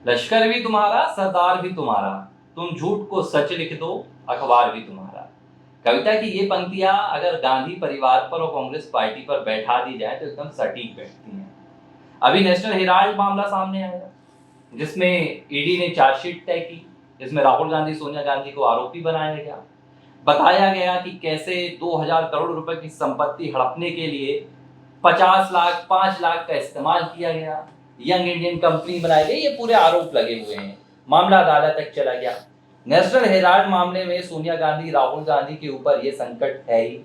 लश्कर भी तुम्हारा, सरदार भी तुम्हारा, तुम झूठ को सच लिख दो, अखबार भी तुम्हारा। कविता की ये पंक्तियां अगर गांधी परिवार पर और कांग्रेस पार्टी पर बैठा दी जाए तो एकदम सटीक बैठती हैं। अभी नेशनल हेराल्ड मामला सामने आया, जिसमें ईडी ने चार्जशीट तय की, जिसमें राहुल गांधी सोनिया गांधी को आरोपी बनाया गया। बताया गया कि कैसे 2000 करोड़ रुपए की संपत्ति हड़पने के लिए 50 लाख 5 लाख का इस्तेमाल किया गया, यंग इंडियन कंपनी बनाई गई, ये पूरे आरोप लगे हुए हैं। मामला अदालत तक चला गया। नेशनल हेराल्ड मामले में सोनिया गांधी राहुल गांधी के ऊपर ये संकट है ही।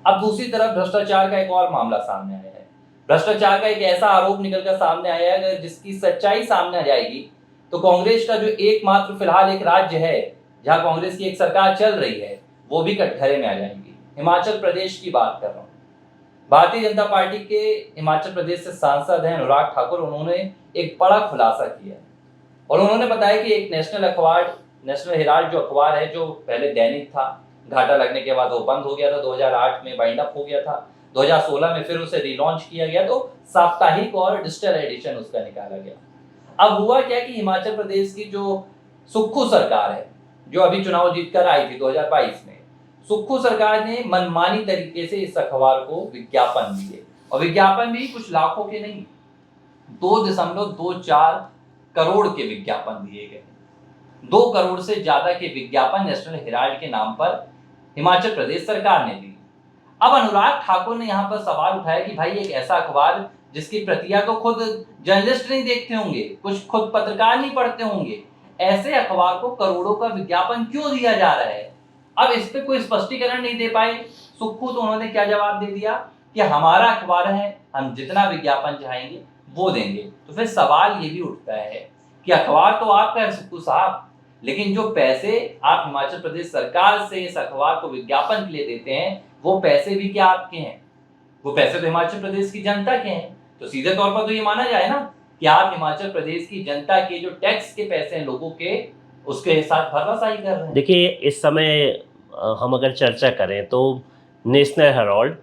अब दूसरी तरफ भ्रष्टाचार का एक और मामला सामने आया है। भ्रष्टाचार का एक ऐसा आरोप निकलकर सामने आया है, अगर जिसकी सच्चाई सामने आ जाएगी तो कांग्रेस का जो एकमात्र फिलहाल एक राज्य है जहां कांग्रेस की एक सरकार चल रही है, वो भी कटघरे में आ जाएंगी। हिमाचल प्रदेश की बात कर रहा हूं। भारतीय जनता पार्टी के हिमाचल प्रदेश से सांसद हैं अनुराग ठाकुर, उन्होंने एक बड़ा खुलासा किया है और उन्होंने बताया कि एक नेशनल अखबार, नेशनल हेराल्ड जो अखबार है, जो पहले दैनिक था, घाटा लगने के बाद वो बंद हो गया था, 2008 में बाइंड अप हो गया था, 2016 में फिर उसे रिलॉन्च किया गया, तो साप्ताहिक और डिजिटल एडिशन उसका निकाला गया। अब हुआ क्या कि हिमाचल प्रदेश की जो सुक्खू सरकार है, जो अभी चुनाव जीतकर आई थी 2022 में, सुक्खू सरकार ने मनमानी तरीके से इस अखबार को विज्ञापन दिए, और विज्ञापन भी कुछ लाखों के नहीं, 2.24 करोड़ के विज्ञापन दिए गए। 2 करोड़ से ज्यादा के विज्ञापन नेशनल हेराल्ड के नाम पर हिमाचल प्रदेश सरकार ने दी। अब अनुराग ठाकुर ने यहाँ पर सवाल उठाया कि भाई एक ऐसा अखबार जिसकी प्रतियां तो खुद जर्नलिस्ट नहीं देखते होंगे, कुछ खुद पत्रकार नहीं पढ़ते होंगे, ऐसे अखबार को करोड़ों का विज्ञापन क्यों दिया जा रहा है? अब इस पे कोई स्पष्टीकरण नहीं दे पाए सुक्खू, तो उन्होंने क्या जवाब दे दिया कि हमारा अखबार है, हम जितना विज्ञापन चाहेंगे वो देंगे। तो फिर सवाल ये भी उठता है कि अखबार तो आपका है सुक्खू साहब, लेकिन जो पैसे आप हिमाचल प्रदेश सरकार से इस अखबार को विज्ञापन के लिए देते हैं, वो पैसे भी क्या आपके हैं? वो पैसे तो हिमाचल प्रदेश की जनता के हैं। तो सीधे तौर पर तो ये माना जाए ना कि आप हिमाचल प्रदेश की जनता के जो टैक्स के पैसे हैं लोगों के, उसके साथ भरपाई कर रहे हैं। देखिए, इस समय हम अगर चर्चा करें तो नेशनल हेराल्ड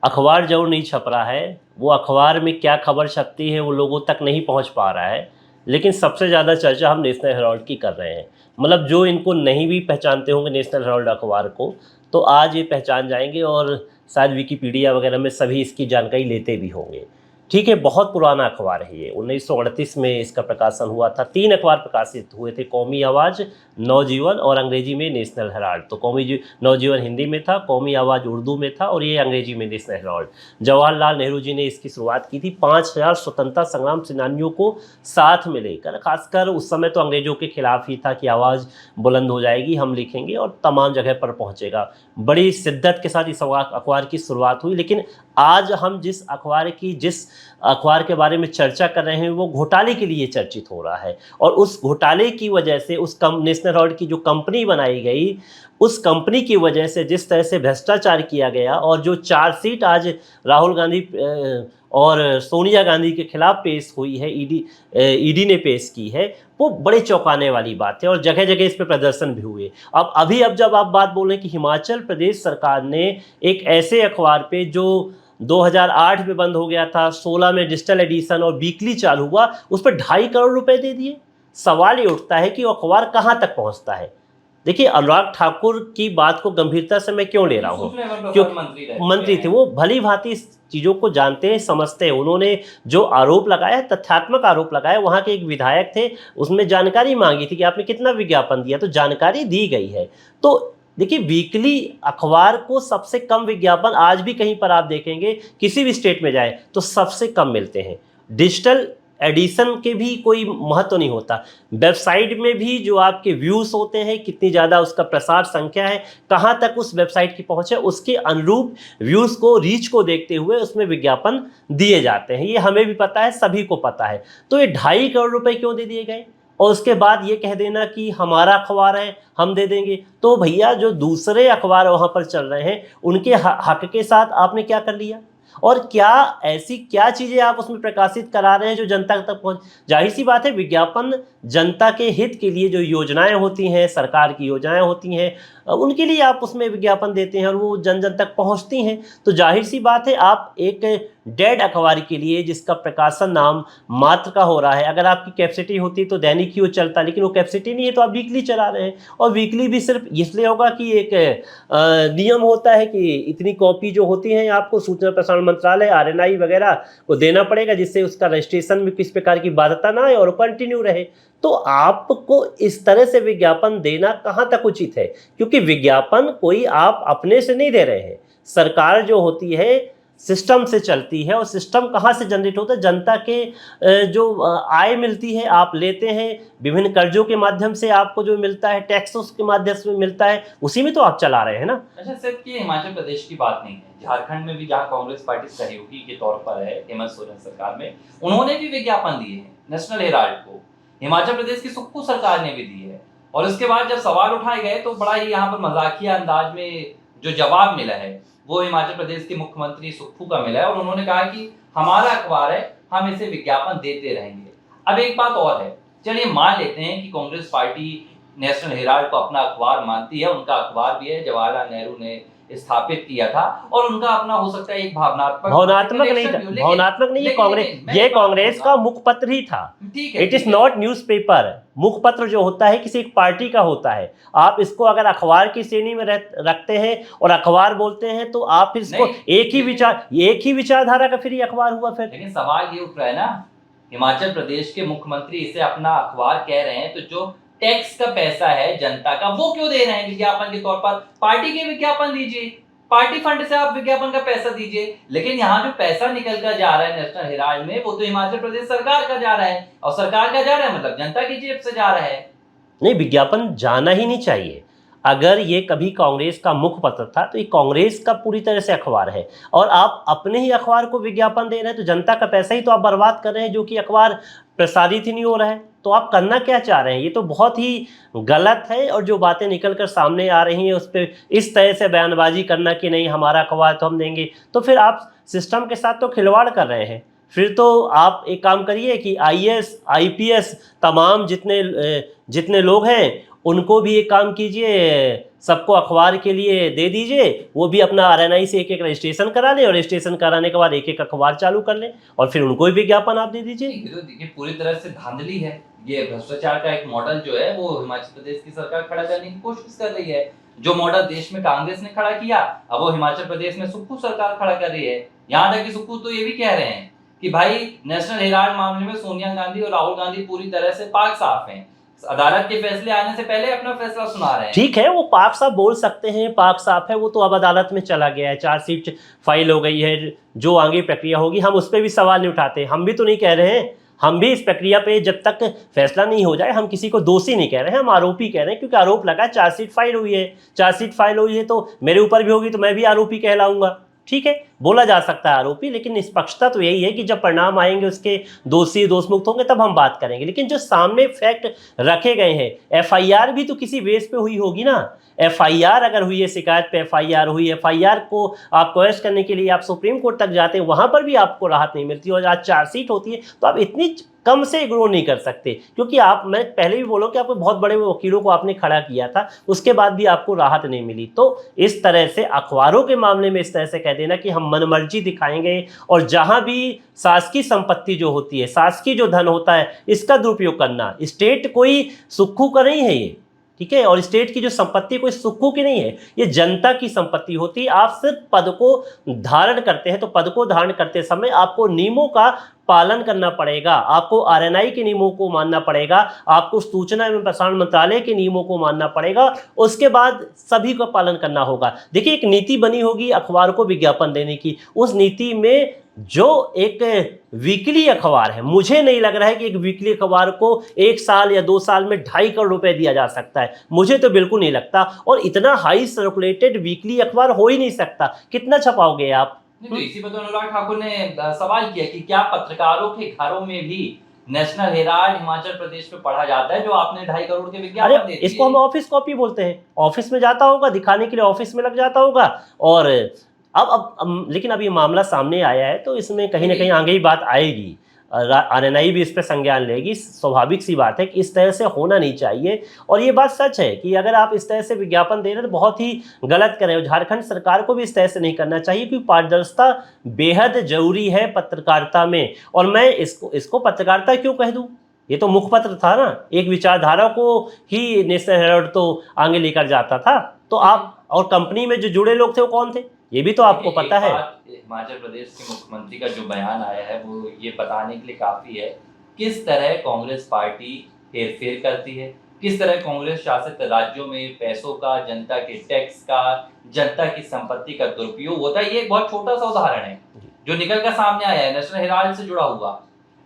अखबार जरूर नहीं छप रहा है, वो अखबार में क्या खबर छपती है वो लोगों तक नहीं पहुंच पा रहा है, लेकिन सबसे ज़्यादा चर्चा हम नेशनल हेराल्ड की कर रहे हैं। मतलब जो इनको नहीं भी पहचानते होंगे नेशनल हेराल्ड अखबार को, तो आज ये पहचान जाएंगे और शायद विकिपीडिया वगैरह में सभी इसकी जानकारी लेते भी होंगे। ठीक है, बहुत पुराना अखबार है ये, 1938 में इसका प्रकाशन हुआ था। 3 अखबार प्रकाशित हुए थे, कौमी आवाज़, नवजीवन और अंग्रेजी में नेशनल हेराल्ड। तो नवजीवन हिंदी में था, कौमी आवाज़ उर्दू में था और ये अंग्रेजी में नेशनल हेराल्ड। जवाहरलाल नेहरू जी ने इसकी शुरुआत की थी 5000 स्वतंत्रता संग्राम सेनानियों को साथ में लेकर। खासकर उस समय तो अंग्रेजों के खिलाफ ही था कि आवाज़ बुलंद हो जाएगी, हम लिखेंगे और तमाम जगह पर पहुँचेगा। बड़ी शिद्दत के साथ इस अखबार की शुरुआत हुई। लेकिन आज हम जिस अखबार के बारे में चर्चा कर रहे हैं वो घोटाले के लिए चर्चित हो रहा है, और उस घोटाले की वजह से उस नेशनल हेराल्ड की जो कंपनी बनाई गई, उस कंपनी की वजह से जिस तरह से भ्रष्टाचार किया गया, और जो चार्जशीट आज राहुल गांधी और सोनिया गांधी के खिलाफ पेश हुई है, ईडी ने पेश की है, वो बड़े चौंकाने वाली बात है। और जगह जगह इस पर प्रदर्शन भी हुए। अब जब आप बात बोल रहे हैं कि हिमाचल प्रदेश सरकार ने एक ऐसे अखबार पे जो 2008 में बंद हो गया था, 16 में डिजिटल एडिशन और वीकली चालू हुआ, उस पर 2.5 करोड़ रुपए दे दिए। सवाल ये उठता है कि वो अखबार कहाँ तक पहुँचता है। देखिए, अनुराग ठाकुर की बात को गंभीरता से मैं क्यों ले रहा हूँ, क्योंकि मंत्री थे, वो भली भांति इस चीज़ों को जानते हैं, समझते हैं। उन्होंने जो आरोप लगाया, तथ्यात्मक आरोप लगाया, वहाँ के एक विधायक थे, उसमें जानकारी मांगी थी कि आपने कितना विज्ञापन दिया, तो जानकारी दी गई है। तो देखिए, वीकली अखबार को सबसे कम विज्ञापन आज भी कहीं पर आप देखेंगे, किसी भी स्टेट में जाए तो सबसे कम मिलते हैं। डिजिटल एडिशन के भी कोई महत्व नहीं होता। वेबसाइट में भी जो आपके व्यूज़ होते हैं, कितनी ज़्यादा उसका प्रसार संख्या है, कहाँ तक उस वेबसाइट की पहुँच है, उसके अनुरूप व्यूज़ को, रीच को देखते हुए उसमें विज्ञापन दिए जाते हैं। ये हमें भी पता है, सभी को पता है। तो ये 2.5 करोड़ रुपए क्यों दे दिए गए, और उसके बाद ये कह देना कि हमारा अखबार है, हम दे देंगे। तो भैया, जो दूसरे अखबार वहाँ पर चल रहे हैं, उनके हक के साथ आपने क्या कर लिया, और क्या ऐसी क्या चीज़ें आप उसमें प्रकाशित करा रहे हैं जो जनता तक पहुँच। जाहिर सी बात है, विज्ञापन जनता के हित के लिए जो योजनाएं होती हैं, सरकार की योजनाएं होती हैं, उनके लिए आप उसमें विज्ञापन देते हैं और वो जन जन तक पहुंचती हैं। तो जाहिर सी बात है, आप एक डेड अखबार के लिए जिसका प्रकाशन नाम मात्र का हो रहा है, अगर आपकी कैपेसिटी होती तो दैनिक ही वो चलता, लेकिन वो कैपेसिटी नहीं है तो आप वीकली चला रहे हैं। और वीकली भी सिर्फ इसलिए होगा कि एक नियम होता है कि इतनी कॉपी जो होती हैं आपको सूचना प्रसारण मंत्रालय RNI वगैरह को देना पड़ेगा, जिससे उसका रजिस्ट्रेशन में किसी प्रकार की बाध्यता ना आए और कंटिन्यू रहे। तो आपको इस तरह से विज्ञापन देना कहाँ तक उचित है, क्योंकि विज्ञापन कोई आप अपने से नहीं दे रहे हैं। सरकार जो होती है सिस्टम से चलती है, और सिस्टम कहाँ से जनरेट होता है, जनता के जो आय मिलती है आप लेते हैं, विभिन्न कर्जों के माध्यम से आपको जो मिलता है, टैक्सों के माध्यम से मिलता है, उसी में तो आप चला रहे हैं ना। अच्छा, सिर्फ ये हिमाचल प्रदेश की बात नहीं है, झारखंड में भी जहाँ कांग्रेस पार्टी सहयोगी के तौर पर है हेमंत सोरेन सरकार में, उन्होंने भी विज्ञापन दिए हैं नेशनल हेराल्ड को। हिमाचल प्रदेश की सुक्खू सरकार ने भी दी है। और उसके बाद जब सवाल उठाए गए तो बड़ा ही यहाँ पर मजाकिया अंदाज में जो जवाब मिला है वो हिमाचल प्रदेश के मुख्यमंत्री सुक्खू का मिला है, और उन्होंने कहा कि हमारा अखबार है, हम इसे विज्ञापन देते रहेंगे। अब एक बात और है, चलिए मान लेते हैं कि कांग्रेस पार्टी नेशनल हेराल्ड को अपना अखबार मानती है, उनका अखबार भी है, जवाहरलाल नेहरू ने स्थापित किया था, और उनका अपना हो सकता है एक भावनात्मक नहीं था, भावनात्मक नहीं, ये कांग्रेस का मुखपत्र ही था। ठीक है, इट इज नॉट न्यूज़पेपर। मुखपत्र जो होता है किसी एक पार्टी का होता है। आप इसको अगर अखबार की श्रेणी में रखते हैं और अखबार बोलते हैं तो आप फिर इसको एक ही विचारधारा का फिर ये अखबार हुआ। फिर लेकिन सवाल ये उठ रहा है ना, हिमाचल प्रदेश के मुख्यमंत्री इसे अपना अखबार कह रहे हैं, तो जो टैक्स का पैसा है जनता का वो क्यों दे रहे हैं विज्ञापन के तौर पर? पार्टी के विज्ञापन दीजिए, पार्टी फंड से आप विज्ञापन का पैसा दीजिए। लेकिन यहाँ जो पैसा निकल कर जा रहा है नेशनल हेराल्ड में, वो तो हिमाचल प्रदेश सरकार का जा रहा है, और सरकार का जा रहा है मतलब जनता की जेब से जा रहा है। नहीं, विज्ञापन जाना ही नहीं चाहिए। अगर ये कभी कांग्रेस का मुखपत्र था तो ये कांग्रेस का पूरी तरह से अखबार है, और आप अपने ही अखबार को विज्ञापन दे रहे हैं, तो जनता का पैसा ही तो आप बर्बाद कर रहे हैं, जो कि अखबार प्रसारित ही नहीं हो रहा है। तो आप करना क्या चाह रहे हैं? ये तो बहुत ही गलत है। और जो बातें निकल कर सामने आ रही हैं उस पर इस तरह से बयानबाजी करना कि नहीं हमारा अखबार तो हम देंगे, तो फिर आप सिस्टम के साथ तो खिलवाड़ कर रहे हैं। फिर तो आप एक काम करिए कि IAS IPS तमाम जितने लोग हैं उनको भी एक काम कीजिए, सबको अखबार के लिए दे दीजिए, वो भी अपना RNI से एक रजिस्ट्रेशन करा लें, और रजिस्ट्रेशन कराने के बाद एक अखबार चालू कर लें, और फिर उनको भी विज्ञापन आप दे दीजिए। देखिए पूरी तरह से धांधली है, ये भ्रष्टाचार का एक मॉडल जो है वो हिमाचल प्रदेश की सरकार खड़ा करने की कोशिश कर रही है। जो मॉडल देश में कांग्रेस ने खड़ा किया, अब वो हिमाचल प्रदेश में सुक्खू सरकार खड़ा कर रही है। यहाँ तक कि सुक्खू तो ये भी कह रहे हैं कि भाई नेशनल हेराल्ड मामले में सोनिया गांधी और राहुल गांधी पूरी तरह से पाक साफ हैं, अदालत के फैसले आने से पहले अपना फैसला सुना रहे हैं। ठीक है, वो पाक साफ बोल सकते हैं, पाक साफ है, वो तो अब अदालत में चला गया है, चार्जशीट फाइल हो गई है, जो आगे प्रक्रिया होगी हम उस पर भी सवाल नहीं उठाते। हम भी तो नहीं कह रहे हैं, हम भी इस प्रक्रिया पे जब तक फैसला नहीं हो जाए हम किसी को दोषी नहीं कह रहे हैं, हम आरोपी कह रहे हैं, क्योंकि आरोप लगा, चार्जशीट फाइल हुई है, चार्जशीट फाइल हुई है तो मेरे ऊपर भी होगी तो मैं भी आरोपी कहलाऊंगा। ठीक है, बोला जा सकता है आरोपी, लेकिन निष्पक्षता तो यही है कि जब परिणाम आएंगे उसके दोषी दोषमुक्त होंगे तब हम बात करेंगे। लेकिन जो सामने फैक्ट रखे गए हैं, FIR भी तो किसी बेस पे हुई होगी ना। FIR अगर हुई है, शिकायत पे FIR हुई है, FIR को आप क्वेश्चन करने के लिए आप सुप्रीम कोर्ट तक जाते हैं, वहां पर भी आपको राहत नहीं मिलती, और आज चार्जशीट होती है तो आप इतनी कम से इग्नोर नहीं कर सकते, क्योंकि मैं पहले भी बोला कि आपको बहुत बड़े वकीलों को आपने खड़ा किया था, उसके बाद भी आपको राहत नहीं मिली। तो इस तरह से अखबारों के मामले में इस तरह से कह देना कि हम मनमर्जी दिखाएंगे, और जहां भी शासकीय संपत्ति जो होती है, शासकीय जो धन होता है, इसका दुरुपयोग करना, स्टेट कोई सुक्खू का नहीं है ये, ठीक है, और स्टेट की जो संपत्ति कोई सुक्खू की नहीं है, ये जनता की संपत्ति होती है। आप सिर्फ पद को धारण करते हैं, तो पद को धारण करते समय आपको नियमों का पालन करना पड़ेगा, आपको RNI के नियमों को मानना पड़ेगा, आपको सूचना एवं प्रसारण मंत्रालय के नियमों को मानना पड़ेगा, उसके बाद सभी का पालन करना होगा। देखिए, एक नीति बनी होगी अखबार को विज्ञापन देने की, उस नीति में जो एक वीकली अखबार है, मुझे नहीं लग रहा है कि एक वीकली अखबार को 1 साल या 2 साल में 2.5 करोड़ रुपए दिया जा सकता है, मुझे तो बिल्कुल नहीं लगता। और इतना हाई सर्कुलेटेड वीकली अखबार हो ही नहीं सकता, कितना छपाओगे आप? तो इसी पर तो अनुराग ठाकुर ने सवाल किया कि क्या पत्रकारों के घरों में भी नेशनल हेराल्ड हिमाचल प्रदेश में पढ़ा जाता है, जो आपने 2.5 करोड़ के विज्ञापन दे दिए। इसको हम ऑफिस कॉपी बोलते हैं, ऑफिस में जाता होगा, दिखाने के लिए ऑफिस में लग जाता होगा। और लेकिन अब ये मामला सामने आया है तो इसमें कहीं ना कहीं आगे ही बात आएगी। आरएनआई भी इस पर संज्ञान लेगी। स्वाभाविक सी बात है कि इस तरह से होना नहीं चाहिए। और ये बात सच है कि अगर आप इस तरह से विज्ञापन दे रहे हैं तो बहुत ही गलत कर रहे हो। झारखंड सरकार को भी इस तरह से नहीं करना चाहिए, क्योंकि पारदर्शिता बेहद जरूरी है पत्रकारिता में। और मैं इसको पत्रकारिता क्यों कह दूं, ये तो मुखपत्र था ना, एक विचारधारा को ही नेशनल हेराल्ड तो आगे लेकर जाता था। तो आप और कंपनी में जो जुड़े लोग थे वो कौन थे, ये भी तो आपको पता है। हिमाचल प्रदेश के मुख्यमंत्री का जो बयान आया है वो ये बताने के लिए काफी है किस तरह कांग्रेस पार्टी हेरफेर करती है, किस तरह कांग्रेस शासित राज्यों में पैसों का, जनता के टैक्स का, जनता की संपत्ति का दुरुपयोग होता है। ये एक बहुत छोटा सा उदाहरण है जो निकल कर सामने आया है नेशनल हेराल्ड से जुड़ा हुआ।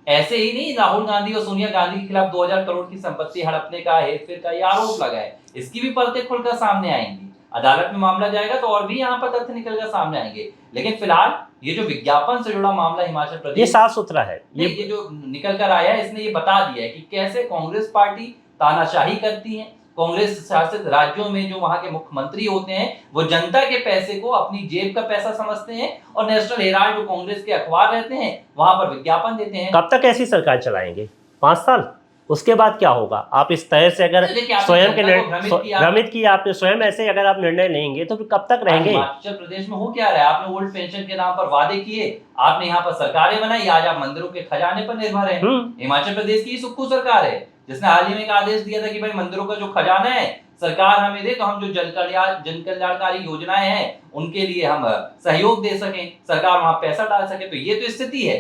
ऐसे ही नहीं राहुल गांधी और सोनिया गांधी के खिलाफ 2000 करोड़ की संपत्ति हड़पने का, हेरफेर का ये आरोप लगा है। इसकी भी परतें खुलकर सामने आएंगी, अदालत में मामला जाएगा तो और भी यहाँ पर तथ्य निकलकर सामने आएंगे। लेकिन फिलहाल ये जो विज्ञापन से जुड़ा मामला हिमाचल प्रदेश, ये साफ सुथरा है। ये जो निकल कर आया है इसने ये बता दिया है कि कैसे कांग्रेस पार्टी तानाशाही करती है। कांग्रेस शासित राज्यों में जो वहां के मुख्यमंत्री होते हैं वो जनता के पैसे को अपनी जेब का पैसा समझते हैं और नेशनल हेराल्ड जो कांग्रेस के अखबार रहते हैं वहां पर विज्ञापन देते हैं। कब तक ऐसी सरकार चलाएंगे? 5 साल? उसके बाद क्या होगा? आप इस तरह से अगर स्वयं के भ्रमित किया आपने, स्वयं ऐसे अगर आप निर्णय लेंगे तो फिर कब तक रहेंगे? हिमाचल प्रदेश में हो क्या रहा है? आपने ओल्ड पेंशन के नाम पर वादे किए, आपने यहाँ पर सरकारें बनाई, आज आप मंदिरों के खजाने पर निर्भर हैं। हिमाचल प्रदेश की सुक्खू सरकार है जिसने हाल ही में एक आदेश दिया था कि भाई मंदिरों का जो खजाना है सरकार हमें दे तो हम जो जन कल्याणकारी योजनाएं हैं उनके लिए हम सहयोग दे सकें, सरकार वहां पैसा डाल सके। तो ये तो स्थिति है।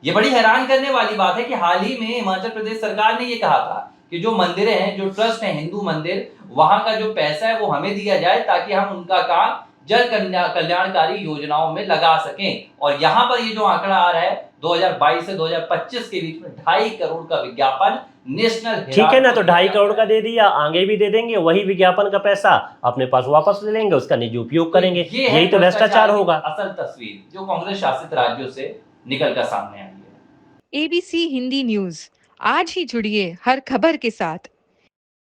ये बड़ी हैरान करने वाली बात है कि हाल ही में हिमाचल प्रदेश सरकार ने ये कहा था कि जो मंदिरें हैं, जो ट्रस्ट हैं हिंदू मंदिर, वहां का जो पैसा है वो हमें दिया जाए ताकि हम उनका काम जन कल्याणकारी योजनाओं में लगा सकें। और यहाँ पर ये जो आंकड़ा आ रहा है 2022 से 2025 के बीच में 2.5 करोड़ का विज्ञापन नेशनल, ठीक है ना, तो 2.5 करोड़ का दे दिया, आगे भी दे देंगे, वही विज्ञापन का पैसा अपने पास वापस ले लेंगे, उसका निजी उपयोग करेंगे। यही तो भ्रष्टाचार होगा। असल तस्वीर जो कांग्रेस शासित राज्यों से निकल कर सामने आई है। ABC हिंदी न्यूज, आज ही जुड़िए हर खबर के साथ।